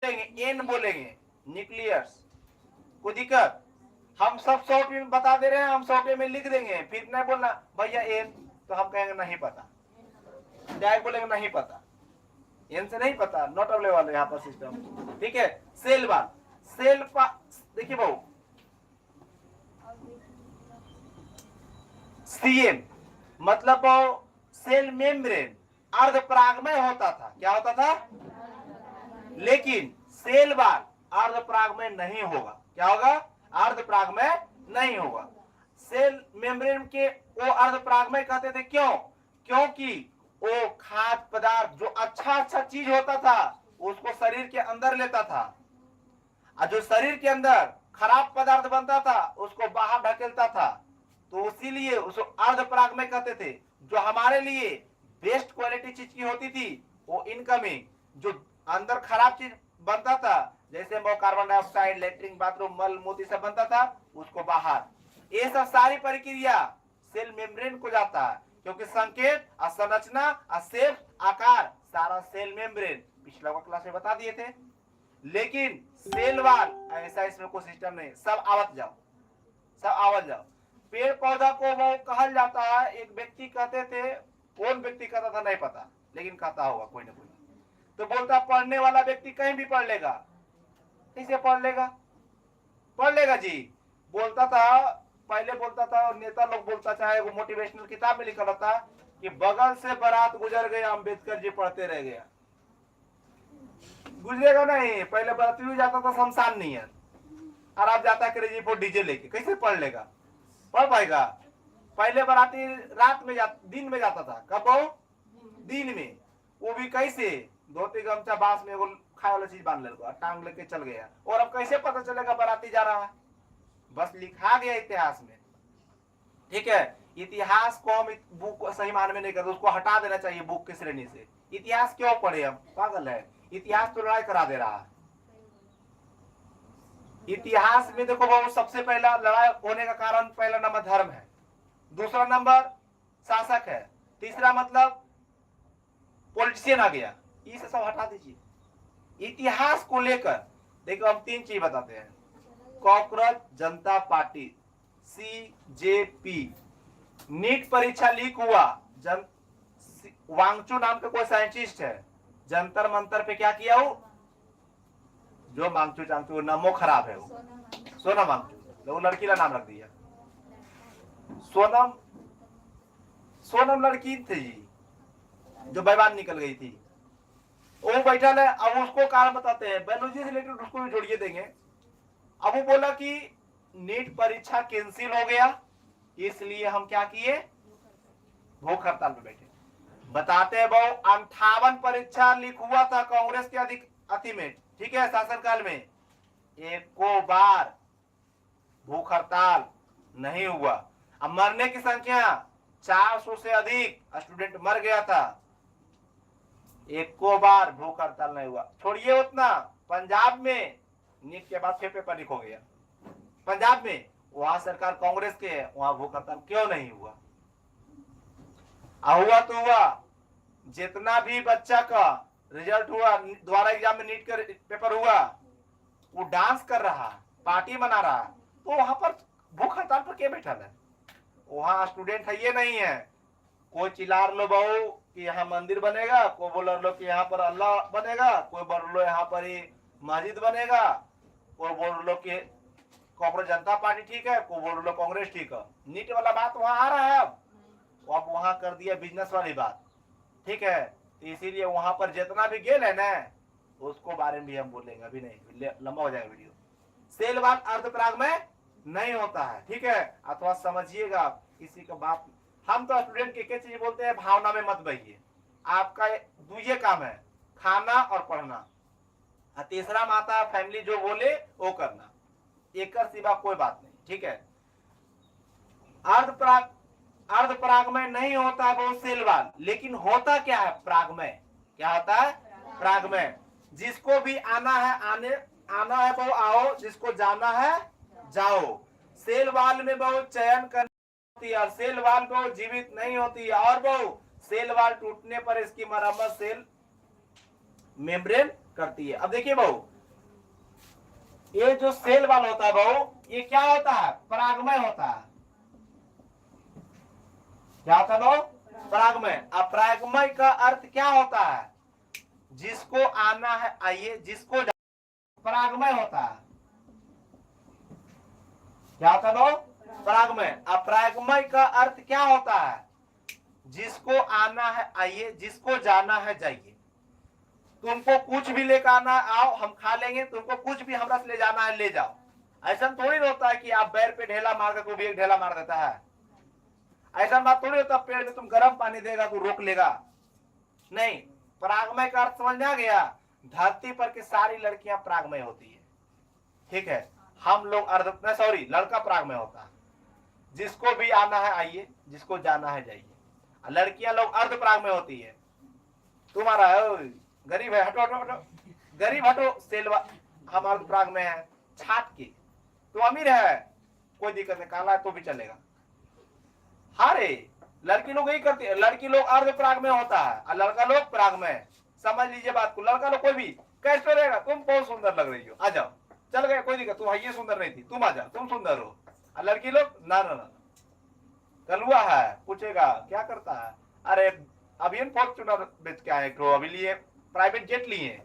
N बोलेंगे, nucleus. कोई दिक्कत? हम सब शॉर्ट में बता दे रहे हैं, हम शॉर्ट में लिख देंगे, फिर नहीं बोलना भैया एन, तो हम कहेंगे नहीं पता, डायरेक्ट बोलेंगे नहीं पता, एन से नहीं पता, नॉट अवेलेबल है यहाँ पर सिस्टम। ठीक है, सेल वाल, सेल देखिए भाऊ, सीएम मतलब सेल मेम्ब्रेन अर्धपरागमय होता था। क्या होता था? लेकिन सेल वाल अर्धपरागमय नहीं होगा। क्या होगा? अर्धपरागमय नहीं होगा। सेल मेम्ब्रेन के वो अर्धपरागमय कहते थे, क्यों? क्योंकि वो खाद्य पदार्थ जो अच्छा चीज होता था उसको शरीर के अंदर लेता था, और जो शरीर के अंदर खराब पदार्थ बनता था उसको बाहर ढकेलता था। तो इसीलिए उसको अर्धपरागमय कहते थे। जो हमारे लिए बेस्ट क्वालिटी चीज की होती थी वो इनकमिंग, जो अंदर खराब चीज बनता था जैसे कार्बन डाइऑक्साइड, लेटरिन, बाथरूम, मल मूत्र सब बनता था उसको बाहर। ये सब सारी प्रक्रिया सेल मेम्ब्रेन को जाता है, क्योंकि संकेत और संरचना और शेप आकार सारा सेल मेम्ब्रेन पिछला क्लास में बता दिए थे। लेकिन सेल वाल ऐसा इसमें कोई सिस्टम नहीं, सब आवत जाओ, सब आवत जाओ। पेड़ पौधा को वो कहल जाता है, एक व्यक्ति कहते थे, कौन व्यक्ति कहता था नहीं पता, लेकिन कहता होगा कोई ना कोई। तो बोलता पढ़ने वाला व्यक्ति कहीं भी पढ़ लेगा। कैसे पढ़ लेगा? पढ़ लेगा जी। बोलता था, पहले बोलता था, नेता लोग बोलता, चाहे वो मोटिवेशनल किताब में लिखा रहता कि बगल से बारात गुजर गया, अम्बेडकर जी पढ़ते रह गया। गुजरेगा नहीं, पहले बाराती जाता था शमशान नहीं है, और आप जाता क्रेजी फॉर डीजे लेके, कैसे पढ़ लेगा? पढ़ पाएगा? पहले बाराती रात में दिन में जाता था। कब? दिन में। वो भी कैसे? धोती गमछा बांस में वो खाए वाला चीज बांध लेगा, टांग लेके चल गया। और अब कैसे पता चलेगा बाराती जा रहा है? बस लिखा गया इतिहास में। ठीक है, इतिहास को हम बुक को सही मानने में नहीं करते, उसको हटा देना चाहिए बुक की श्रेणी से। इतिहास क्यों पढ़े हम? पागल है, इतिहास तो लड़ाई करा दे रहा है। इतिहास में देखो वो सबसे पहला लड़ाई होने का कारण पहला नंबर धर्म है, दूसरा नंबर शासक है, तीसरा मतलब पॉलिटिशियन आ गया। ये सब हटा दीजिए। इतिहास को लेकर देखो हम तीन चीज बताते हैं। कॉकरोच जनता पार्टी CJP, नीट परीक्षा लीक हुआ, वांगचू नाम का कोई साइंटिस्ट है, जंतर मंतर पे क्या किया? वो जो मांगचू चांगचू नामो खराब है, वो सोनम मांगचू, वो लड़की का नाम रख दिया सोनम। सोनम लड़की थी जो बैबान निकल गई थी, वो बैठा है। अब उसको कारण बताते हैं, बायोलॉजी से रिलेटेड उसको भी जोड़िए देंगे। अब वो बोला कि नीट परीक्षा कैंसिल हो गया, इसलिए हम क्या किए? भूख हड़ताल पे बैठे। बताते हैं बहु 58 परीक्षा लीक हुआ था कांग्रेस के अति में, ठीक है, शासनकाल में। एको बार भूख हड़ताल नहीं हुआ। अब मरने की संख्या 400 से अधिक स्टूडेंट मर गया था, एको बार भूख हड़ताल नहीं हुआ। छोड़िए उतना, पंजाब में नीट के बाद फिर पेपर लीक हो गया। पंजाब में वहां सरकार कांग्रेस के है, वहां भूख हड़ताल क्यों नहीं हुआ? हुआ तो हुआ, जितना भी बच्चा का रिजल्ट हुआ, द्वारा एग्जाम में नीट का पेपर हुआ, वो डांस कर रहा, पार्टी मना रहा, तो वहां पर भूख हड़ताल पर क्या बैठा है? वहां स्टूडेंट है ये नहीं है। कोई चिल्ला लो बहु कि यहाँ मंदिर बनेगा, कोई बोल लो कि यहाँ पर अल्लाह बनेगा, कोई बोल लो यहाँ पर ही मस्जिद बनेगा, कोई बोल लो कि कांग्रेस जनता पार्टी ठीक है, कोई बोल लो कांग्रेस ठीक है। नीट वाला बात वहां आ रहा है। अब वहां कर दिया बिजनेस वाली बात, ठीक है। तो इसीलिए वहां पर जितना भी गेल है ना, उसको बारे में भी हम बोलेंगे, अभी नहीं, लंबा हो जाएगा वीडियो। सेल वाल अर्धपराग में नहीं होता है, ठीक है, अथवा समझिएगा किसी का बात। हम तो स्टूडेंट के चीज बोलते हैं, भावना में मत बहिए। आपका ये काम है, खाना और पढ़ना, तीसरा माता फैमिली जो बोले वो करना, एक सिवा कोई बात नहीं, ठीक है। अर्धपरागमय नहीं होता वो सेल वाल, लेकिन होता क्या है? परागमय। क्या होता है? परागमय। जिसको भी आना है वो आओ, जिसको जाना है जाओ। सेल वाल में बहुत चयन करनी होती है, सेल वाल बहुत जीवित नहीं होती है, और वो सेल वाल टूटने पर इसकी मरम्मत सेल मेम्ब्रेन करती है। अब देखिए बहु, ये जो सेल वाला होता है बहू, ये क्या होता है? परागमय होता है। क्या होता है बहू? परागमय। अब परागमय का अर्थ क्या होता है? जिसको आना है आइए, जिसको परागमय होता है। क्या होता है बहू? परागमय। अब परागमय का अर्थ क्या होता है? जिसको आना है आइए, जिसको जाना है जाइए। तुमको कुछ भी लेकर आना आओ, हम खा लेंगे। तुमको कुछ भी हमरा से ले जाना है ले जाओ। ऐसा थोड़ी होता है कि आप पैर पे ढेला मार कर कोई भी एक ढेला मार देता है। ऐसा बात थोड़ी होता, पेड़ में तुम गर्म पानी देगा तो रोक लेगा, नहीं। परागमय का अर्थ समझ में आ गया? धरती पर की सारी लड़कियां परागमय होती है, ठीक है। हम लोग अर्ध सॉरी लड़का परागमय होता है। जिसको भी आना है आइए, जिसको जाना है जाइए। लड़कियां लोग अर्ध परागमय होती है। तुम्हारा गरीब है, हटो हटो हटो, गरीब हटो, सेलवा हम अर्ध परागमय है, छाट के। तू अमीर है, कोई दिक्कत नहीं, काला है तो भी चलेगा। हारे लड़की लोग यही करती है, लड़की लोग अर्ध परागमय होता है और लड़का लोग परागमय। समझ लीजिए बात को। लड़का लोग कोई भी कैसे रहेगा, तुम बहुत सुंदर लग रही हो, आ जाओ, चल गए, कोई दिक्कत, तुम ये सुंदर नहीं थी, तुम आ जाओ, तुम सुंदर हो। और लड़की लोग ना ना ना, कलुआ है, पूछेगा क्या करता है, अरे अभी फॉर्च्यूनर बेच के आए, अभी लिए प्राइवेट जेट लिए,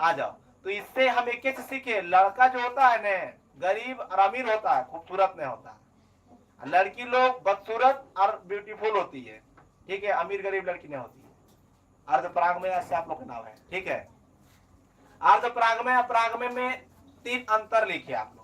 आ जाओ। तो इससे हम एक चीज सीखे, लड़का जो होता है ना गरीब और अमीर होता है, खूबसूरत नहीं होता। लड़की लोग बदसूरत और ब्यूटीफुल होती है, ठीक है, अमीर गरीब लड़की नहीं होती है। अर्ध परागमय से आप लोग का नाम है, ठीक है। अर्ध परागमय अपरागमय में 3 अंतर लिखे आप लोग।